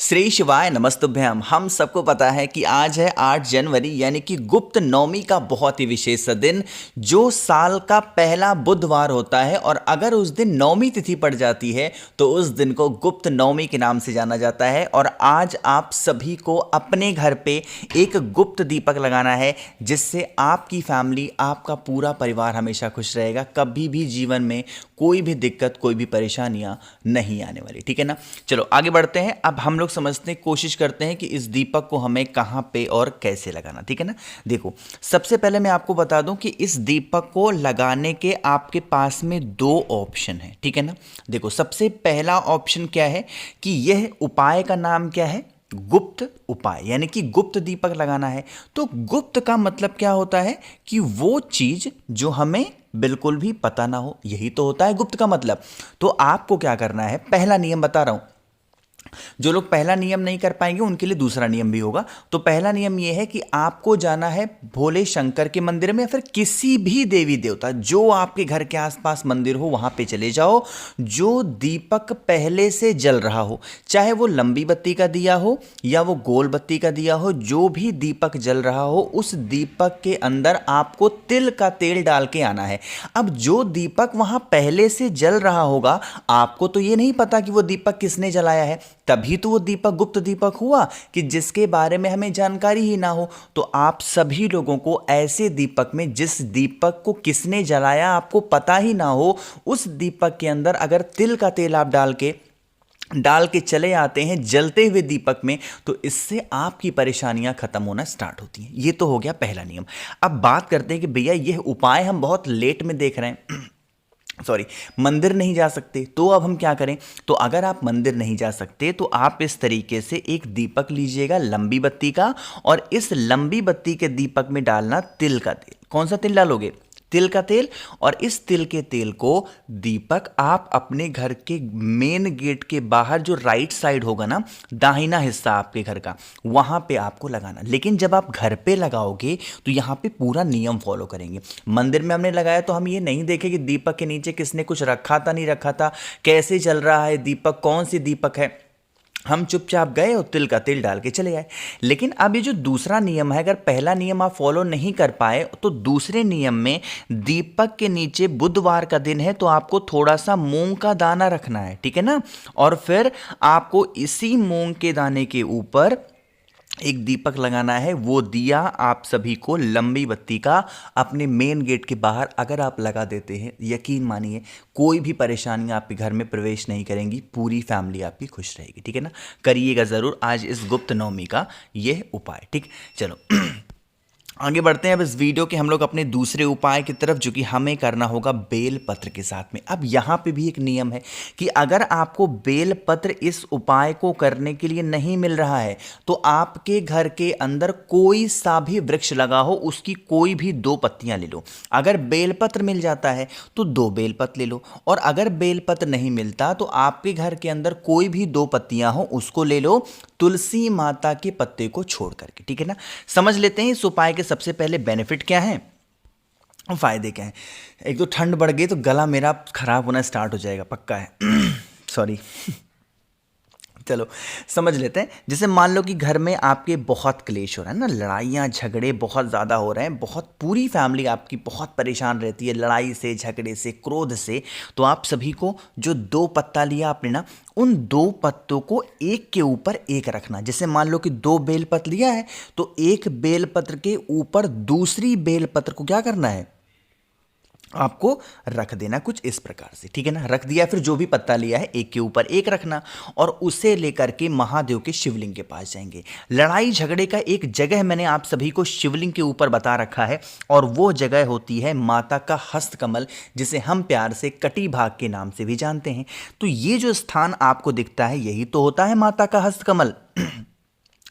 श्री शिवाय नमस्तुभ्यम। हम सबको पता है कि आज है 8 जनवरी यानी कि गुप्त नवमी का बहुत ही विशेष दिन, जो साल का पहला बुधवार होता है। और अगर उस दिन नवमी तिथि पड़ जाती है तो उस दिन को गुप्त नवमी के नाम से जाना जाता है। और आज आप सभी को अपने घर पे एक गुप्त दीपक लगाना है, जिससे आपकी फैमिली, आपका पूरा परिवार हमेशा खुश रहेगा। कभी भी जीवन में कोई भी दिक्कत, कोई भी परेशानियां नहीं आने वाली। ठीक है ना। चलो आगे बढ़ते हैं। अब हम लोग समझते हैं, कोशिश करते हैं कि इस दीपक को हमें कहां पे और कैसे लगाना। ठीक है ना। देखो, सबसे पहले मैं आपको बता दूं कि इस दीपक को लगाने के आपके पास में 2 ऑप्शन है। ठीक है ना। देखो, सबसे पहला ऑप्शन क्या है कि यह उपाय का नाम क्या है, गुप्त उपाय, यानी कि गुप्त दीपक लगाना है। तो गुप्त का मतलब क्या होता है कि वो चीज जो हमें बिल्कुल भी पता ना हो, यही तो होता है गुप्त का मतलब। तो आपको क्या करना है, पहला नियम बता रहा हूं। जो लोग पहला नियम नहीं कर पाएंगे उनके लिए दूसरा नियम भी होगा। तो पहला नियम यह है कि आपको जाना है भोले शंकर के मंदिर में, या फिर किसी भी देवी देवता जो आपके घर के आसपास मंदिर हो वहां पे चले जाओ। जो दीपक पहले से जल रहा हो, चाहे वो लंबी बत्ती का दिया हो या वो गोल बत्ती का दिया हो, जो भी दीपक जल रहा हो, उस दीपक के अंदर आपको तिल का तेल डाल के आना है। अब जो दीपक वहां पहले से जल रहा होगा, आपको तो ये नहीं पता कि वो दीपक किसने जलाया है, तभी तो वो दीपक गुप्त दीपक हुआ कि जिसके बारे में हमें जानकारी ही ना हो। तो आप सभी लोगों को ऐसे दीपक में, जिस दीपक को किसने जलाया आपको पता ही ना हो, उस दीपक के अंदर अगर तिल का तेल आप डाल के चले आते हैं जलते हुए दीपक में, तो इससे आपकी परेशानियां खत्म होना स्टार्ट होती हैं। ये तो हो गया पहला नियम। अब बात करते हैं कि भैया यह उपाय हम बहुत लेट में देख रहे हैं, सॉरी, मंदिर नहीं जा सकते, तो अब हम क्या करें। तो अगर आप मंदिर नहीं जा सकते तो आप इस तरीके से एक दीपक लीजिएगा लंबी बत्ती का, और इस लंबी बत्ती के दीपक में डालना तिल का तेल। कौन सा तिल डालोगे, तिल का तेल। और इस तिल के तेल को दीपक आप अपने घर के मेन गेट के बाहर, जो राइट साइड होगा ना, दाहिना हिस्सा आपके घर का, वहां पे आपको लगाना। लेकिन जब आप घर पे लगाओगे तो यहां पे पूरा नियम फॉलो करेंगे। मंदिर में हमने लगाया तो हम ये नहीं देखे कि दीपक के नीचे किसने कुछ रखा था नहीं रखा था, कैसे चल रहा है दीपक, कौन सी दीपक है। हम चुपचाप गए और तिल का तेल डाल के चले आए। लेकिन अब ये जो दूसरा नियम है, अगर पहला नियम आप फॉलो नहीं कर पाए तो दूसरे नियम में दीपक के नीचे बुधवार का दिन है तो आपको थोड़ा सा मूंग का दाना रखना है। ठीक है ना। और फिर आपको इसी मूंग के दाने के ऊपर एक दीपक लगाना है। वो दिया आप सभी को लंबी बत्ती का अपने मेन गेट के बाहर अगर आप लगा देते हैं, यकीन मानिए कोई भी परेशानी आपके घर में प्रवेश नहीं करेंगी, पूरी फैमिली आपकी खुश रहेगी। ठीक है ना। करिएगा ज़रूर आज इस गुप्त नवमी का यह उपाय। ठीक, चलो आगे बढ़ते हैं अब इस वीडियो के हम लोग अपने दूसरे उपाय की तरफ, जो कि हमें करना होगा बेल पत्र के साथ में। अब यहाँ पे भी एक नियम है कि अगर आपको बेल पत्र इस उपाय को करने के लिए नहीं मिल रहा है तो आपके घर के अंदर कोई सा भी वृक्ष लगा हो, उसकी कोई भी 2 पत्तियां ले लो। अगर बेल पत्र मिल जाता है तो 2 बेल पत्र ले लो, और अगर बेल पत्र नहीं मिलता तो आपके घर के अंदर कोई भी 2 पत्तियां हो उसको ले लो, तुलसी माता के पत्ते को छोड़ करके। ठीक है ना। समझ लेते हैं इस उपाय के सबसे पहले बेनिफिट क्या है और फायदे क्या हैं। एक तो ठंड बढ़ गई तो गला मेरा खराब होना स्टार्ट हो जाएगा, पक्का है सॉरी चलो समझ लेते हैं। जैसे मान लो कि घर में आपके बहुत क्लेश हो रहा है ना, लड़ाइयाँ झगड़े बहुत ज़्यादा हो रहे हैं, बहुत पूरी फैमिली आपकी बहुत परेशान रहती है लड़ाई से, झगड़े से, क्रोध से। तो आप सभी को जो 2 पत्ता लिया आपने ना, उन 2 पत्तों को एक के ऊपर एक रखना। जैसे मान लो कि 2 बेलपत्र लिया है तो एक बेलपत्र के ऊपर दूसरी बेलपत्र को क्या करना है, आपको रख देना कुछ इस प्रकार से। ठीक है ना। रख दिया, फिर जो भी पत्ता लिया है एक के ऊपर एक रखना, और उसे लेकर के महादेव के शिवलिंग के पास जाएंगे। लड़ाई झगड़े का एक जगह मैंने आप सभी को शिवलिंग के ऊपर बता रखा है, और वो जगह होती है माता का हस्तकमल, जिसे हम प्यार से कटी भाग के नाम से भी जानते हैं। तो ये जो स्थान आपको दिखता है यही तो होता है माता का हस्तकमल।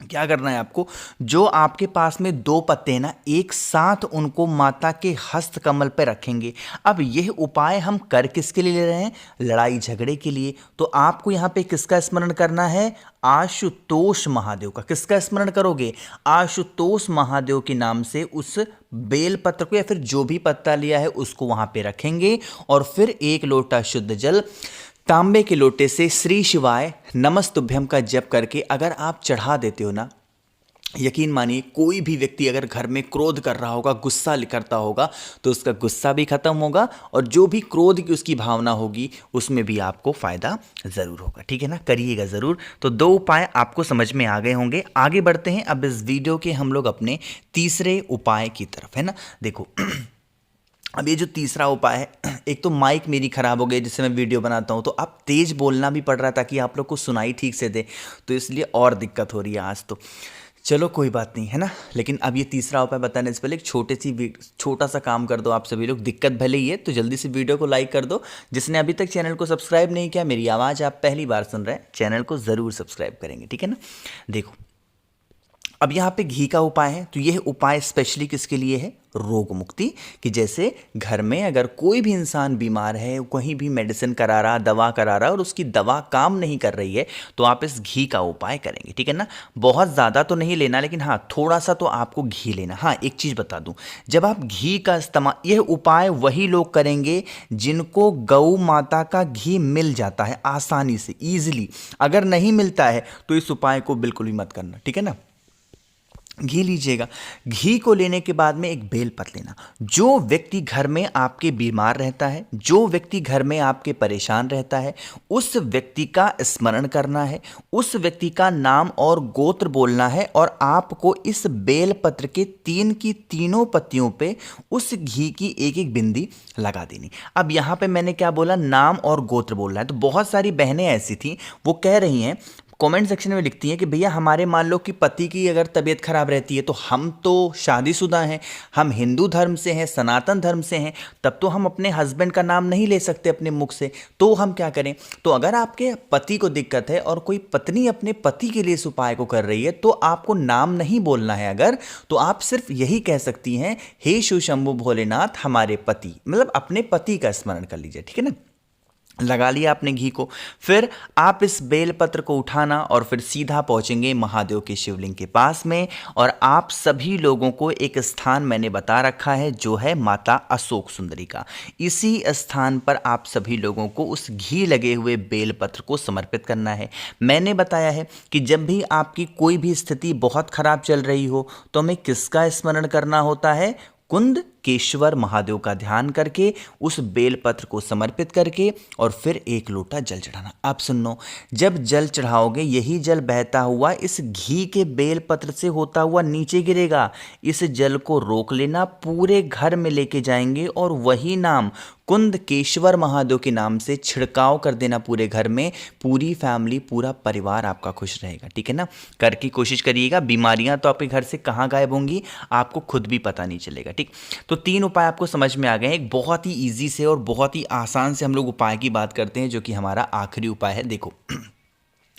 क्या करना है आपको, जो आपके पास में 2 पत्ते हैं ना, एक साथ उनको माता के हस्त कमल पर रखेंगे। अब यह उपाय हम कर किसके लिए ले रहे हैं, लड़ाई झगड़े के लिए। तो आपको यहां पे किसका स्मरण करना है, आशुतोष महादेव का। किसका स्मरण करोगे, आशुतोष महादेव के नाम से उस बेलपत्र को या फिर जो भी पत्ता लिया है उसको वहां पे रखेंगे, और फिर 1 लोटा शुद्ध जल तांबे के लोटे से श्री शिवाय नमस्तुभ्यम का जप करके अगर आप चढ़ा देते हो ना, यकीन मानिए कोई भी व्यक्ति अगर घर में क्रोध कर रहा होगा, गुस्सा करता होगा, तो उसका गुस्सा भी खत्म होगा और जो भी क्रोध की उसकी भावना होगी उसमें भी आपको फायदा जरूर होगा। ठीक है ना, करिएगा जरूर। तो 2 उपाय आपको समझ में आ गए होंगे। आगे बढ़ते हैं अब इस वीडियो के हम लोग अपने तीसरे उपाय की तरफ, है ना। देखो अब ये जो तीसरा उपाय है, एक तो माइक मेरी ख़राब हो गई जिससे मैं वीडियो बनाता हूँ, तो अब तेज़ बोलना भी पड़ रहा है ताकि आप लोग को सुनाई ठीक से दे, तो इसलिए और दिक्कत हो रही है आज। तो चलो कोई बात नहीं, है ना। लेकिन अब ये तीसरा उपाय बताने से पहले एक छोटा सा काम कर दो आप सभी लोग। दिक्कत भले ही है तो जल्दी से वीडियो को लाइक कर दो। जिसने अभी तक चैनल को सब्सक्राइब नहीं किया, मेरी आवाज़ आप पहली बार सुन रहे हैं, चैनल को ज़रूर सब्सक्राइब करेंगे, ठीक है ना। देखो अब यहाँ पे घी का उपाय है, तो यह उपाय स्पेशली किसके लिए है? रोग मुक्ति। कि जैसे घर में अगर कोई भी इंसान बीमार है, कहीं भी मेडिसिन करा रहा, दवा करा रहा और उसकी दवा काम नहीं कर रही है, तो आप इस घी का उपाय करेंगे, ठीक है ना। बहुत ज़्यादा तो नहीं लेना, लेकिन हाँ थोड़ा सा तो आपको घी लेना। हाँ एक चीज़ बता दूं, जब आप घी का इस्तेमाल, यह उपाय वही लोग करेंगे जिनको गौ माता का घी मिल जाता है आसानी से, ईजिली। अगर नहीं मिलता है तो इस उपाय को बिल्कुल भी मत करना, ठीक है ना। घी लीजिएगा। घी को लेने के बाद में एक बेलपत्र लेना। जो व्यक्ति घर में आपके बीमार रहता है, जो व्यक्ति घर में आपके परेशान रहता है, उस व्यक्ति का स्मरण करना है, उस व्यक्ति का नाम और गोत्र बोलना है और आपको इस बेलपत्र के 3 की तीनों पत्तियों पे उस घी की एक एक बिंदी लगा देनी। अब यहाँ पे मैंने क्या बोला? नाम और गोत्र बोलना है। तो बहुत सारी बहनें ऐसी थी, वो कह रही हैं, कमेंट सेक्शन में लिखती हैं कि भैया हमारे मान लो कि पति की अगर तबीयत खराब रहती है, तो हम तो शादीशुदा हैं, हम हिंदू धर्म से हैं, सनातन धर्म से हैं, तब तो हम अपने हस्बैंड का नाम नहीं ले सकते अपने मुख से, तो हम क्या करें? तो अगर आपके पति को दिक्कत है और कोई पत्नी अपने पति के लिए इस उपाय को कर रही है, तो आपको नाम नहीं बोलना है। अगर तो आप सिर्फ यही कह सकती हैं, हे शिव शंभु भोलेनाथ हमारे पति, मतलब अपने पति का स्मरण कर लीजिए, ठीक है ना। लगा लिया आपने घी को, फिर आप इस बेलपत्र को उठाना और फिर सीधा पहुंचेंगे महादेव के शिवलिंग के पास में। और आप सभी लोगों को एक स्थान मैंने बता रखा है जो है माता अशोक सुंदरी का। इसी स्थान पर आप सभी लोगों को उस घी लगे हुए बेलपत्र को समर्पित करना है। मैंने बताया है कि जब भी आपकी कोई भी स्थिति बहुत खराब चल रही हो, तो हमें किसका स्मरण करना होता है? कुंद केश्वर महादेव का ध्यान करके उस बेलपत्र को समर्पित करके और फिर 1 लोटा जल चढ़ाना। आप सुनो, जब जल चढ़ाओगे यही जल बहता हुआ इस घी के बेलपत्र से होता हुआ नीचे गिरेगा। इस जल को रोक लेना, पूरे घर में लेके जाएंगे और वही नाम कुंद केश्वर महादेव के नाम से छिड़काव कर देना पूरे घर में। पूरी फैमिली, पूरा परिवार आपका खुश रहेगा, ठीक है ना। करके कोशिश करिएगा। बीमारियां तो आपके घर से कहाँ गायब होंगी आपको खुद भी पता नहीं चलेगा, ठीक। तो 3 उपाय आपको समझ में आ गए। एक बहुत ही ईजी से और बहुत ही आसान से हम लोग उपाय की बात करते हैं, जो कि हमारा आखिरी उपाय है। देखो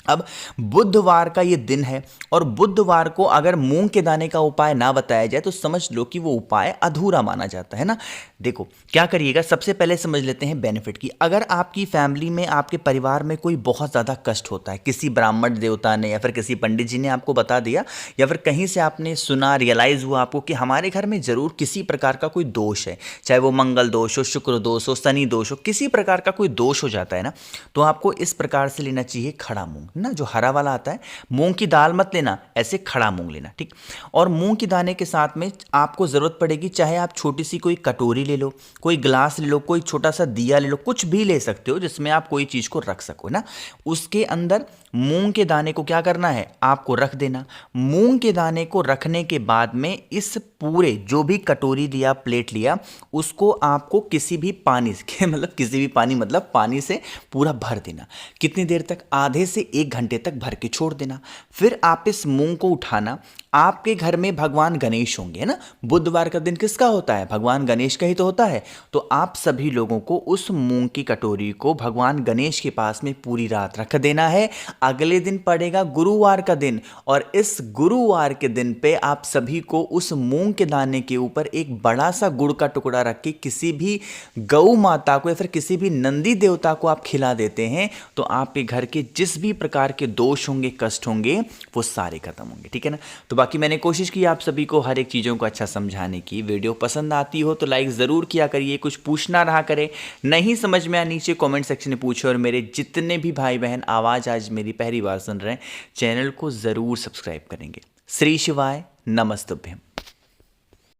अब बुधवार का ये दिन है और बुधवार को अगर मूंग के दाने का उपाय ना बताया जाए तो समझ लो कि वो उपाय अधूरा माना जाता है ना। देखो क्या करिएगा, सबसे पहले समझ लेते हैं बेनिफिट की। अगर आपकी फैमिली में, आपके परिवार में कोई बहुत ज़्यादा कष्ट होता है, किसी ब्राह्मण देवता ने या फिर किसी पंडित जी ने आपको बता दिया, या फिर कहीं से आपने सुना, रियलाइज़ हुआ आपको कि हमारे घर में ज़रूर किसी प्रकार का कोई दोष है, चाहे वो मंगल दोष हो, शुक्र दोष हो, शनि दोष हो, किसी प्रकार का कोई दोष हो जाता है ना, तो आपको इस प्रकार से लेना चाहिए खड़ा मूंग ना, जो हरा वाला आता है। मूंग की दाल मत लेना, ऐसे खड़ा मूंग लेना, ठीक। और मूंग की दाने के साथ में आपको जरूरत पड़ेगी, चाहे आप छोटी सी कोई कटोरी ले लो, कोई ग्लास ले लो, कोई छोटा सा दिया ले लो, कुछ भी ले सकते हो जिसमें आप कोई चीज को रख सको ना। उसके अंदर मूंग के दाने को क्या करना है? आपको रख देना। मूंग के दाने को रखने के बाद में इस पूरे जो भी कटोरी लिया, प्लेट लिया, उसको आपको किसी भी पानी से मतलब किसी भी पानी मतलब पानी से पूरा भर देना। कितनी देर तक? आधे से 1 घंटे तक भर के छोड़ देना। फिर आप इस मूंग को उठाना। आपके घर में भगवान गणेश होंगे, है ना। बुधवार का दिन किसका होता है? भगवान गणेश का ही तो होता है। तो आप सभी लोगों को उस मूंग की कटोरी को भगवान गणेश के पास में पूरी रात रख देना है। अगले दिन पड़ेगा गुरुवार का दिन, और इस गुरुवार के दिन पे आप सभी को उस मूंग के दाने के ऊपर एक बड़ा सा गुड़ का टुकड़ा रख के किसी भी गौ माता को या फिर किसी भी नंदी देवता को आप खिला देते हैं, तो आपके घर के जिस भी प्रकार के दोष होंगे, कष्ट होंगे, वो सारे खत्म होंगे, ठीक है ना। तो बाकी मैंने कोशिश की आप सभी को हर एक चीज़ों को अच्छा समझाने की। वीडियो पसंद आती हो तो लाइक ज़रूर किया करिए, कुछ पूछना रहा करे, नहीं समझ में आया नीचे कमेंट सेक्शन में पूछो। और मेरे जितने भी भाई बहन आवाज़ आज मेरी पहली बार सुन रहे हैं, चैनल को ज़रूर सब्सक्राइब करेंगे। श्री शिवाय नमस्तुभ्यम।